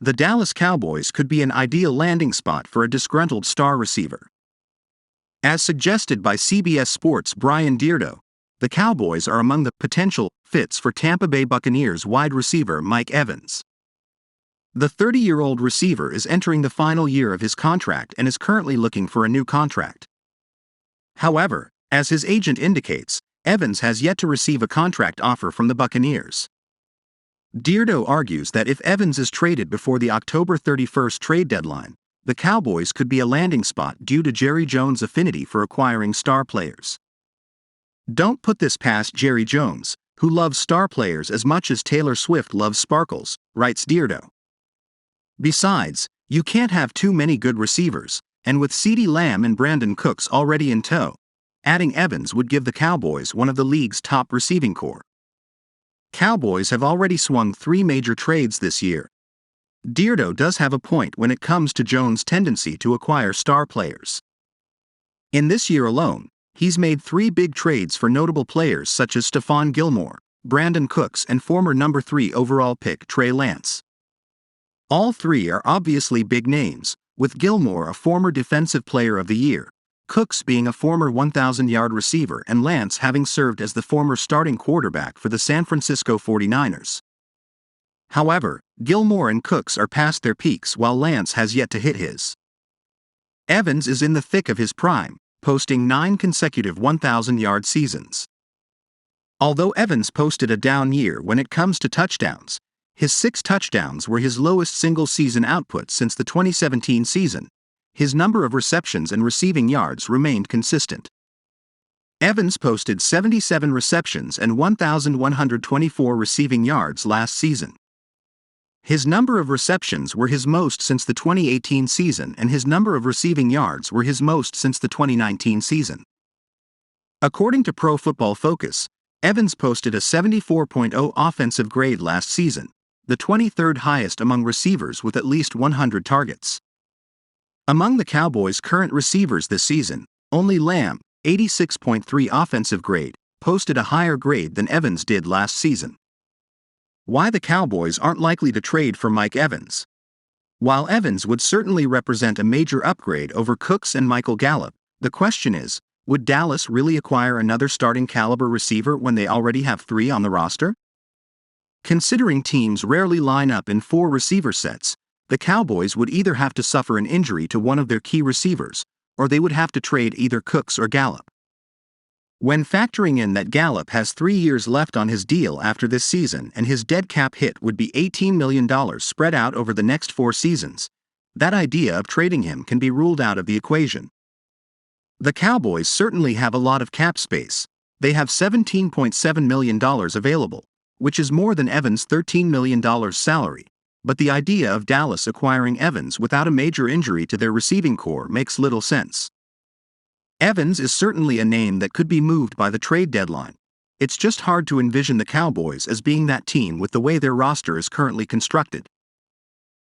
the Dallas Cowboys could be an ideal landing spot for a disgruntled star receiver. As suggested by CBS Sports' Brian Deardo, the Cowboys are among the potential fits for Tampa Bay Buccaneers wide receiver Mike Evans. The 30-year-old receiver is entering the final year of his contract and is currently looking for a new contract. However, as his agent indicates, Evans has yet to receive a contract offer from the Buccaneers. Deardo argues that if Evans is traded before the October 31st trade deadline, the Cowboys could be a landing spot due to Jerry Jones' affinity for acquiring star players. Don't put this past Jerry Jones, who loves star players as much as Taylor Swift loves sparkles, writes Deardo. Besides, you can't have too many good receivers, and with CeeDee Lamb and Brandon Cooks already in tow, adding Evans would give the Cowboys one of the league's top receiving corps. Cowboys have already swung 3 major trades this year. Deardo does have a point when it comes to Jones' tendency to acquire star players. In this year alone, he's made 3 big trades for notable players such as Stephon Gilmore, Brandon Cooks and former number 3 overall pick Trey Lance. All 3 are obviously big names, with Gilmore a former Defensive Player of the Year, Cooks being a former 1,000-yard receiver and Lance having served as the former starting quarterback for the San Francisco 49ers. However, Gilmore and Cooks are past their peaks while Lance has yet to hit his. Evans is in the thick of his prime, posting 9 consecutive 1,000-yard seasons. Although Evans posted a down year when it comes to touchdowns, his 6 touchdowns were his lowest single-season output since the 2017 season. His number of receptions and receiving yards remained consistent. Evans posted 77 receptions and 1,124 receiving yards last season. His number of receptions were his most since the 2018 season and his number of receiving yards were his most since the 2019 season. According to Pro Football Focus, Evans posted a 74.0 offensive grade last season, the 23rd highest among receivers with at least 100 targets. Among the Cowboys' current receivers this season, only Lamb, 86.3 offensive grade, posted a higher grade than Evans did last season. Why the Cowboys aren't likely to trade for Mike Evans? While Evans would certainly represent a major upgrade over Cooks and Michael Gallup, the question is, would Dallas really acquire another starting caliber receiver when they already have 3 on the roster? Considering teams rarely line up in 4 receiver sets, the Cowboys would either have to suffer an injury to one of their key receivers, or they would have to trade either Cooks or Gallup. When factoring in that Gallup has 3 years left on his deal after this season and his dead cap hit would be $18 million spread out over the next 4 seasons, that idea of trading him can be ruled out of the equation. The Cowboys certainly have a lot of cap space. They have $17.7 million available, which is more than Evans' $13 million salary, but the idea of Dallas acquiring Evans without a major injury to their receiving corps makes little sense. Evans is certainly a name that could be moved by the trade deadline. It's just hard to envision the Cowboys as being that team with the way their roster is currently constructed.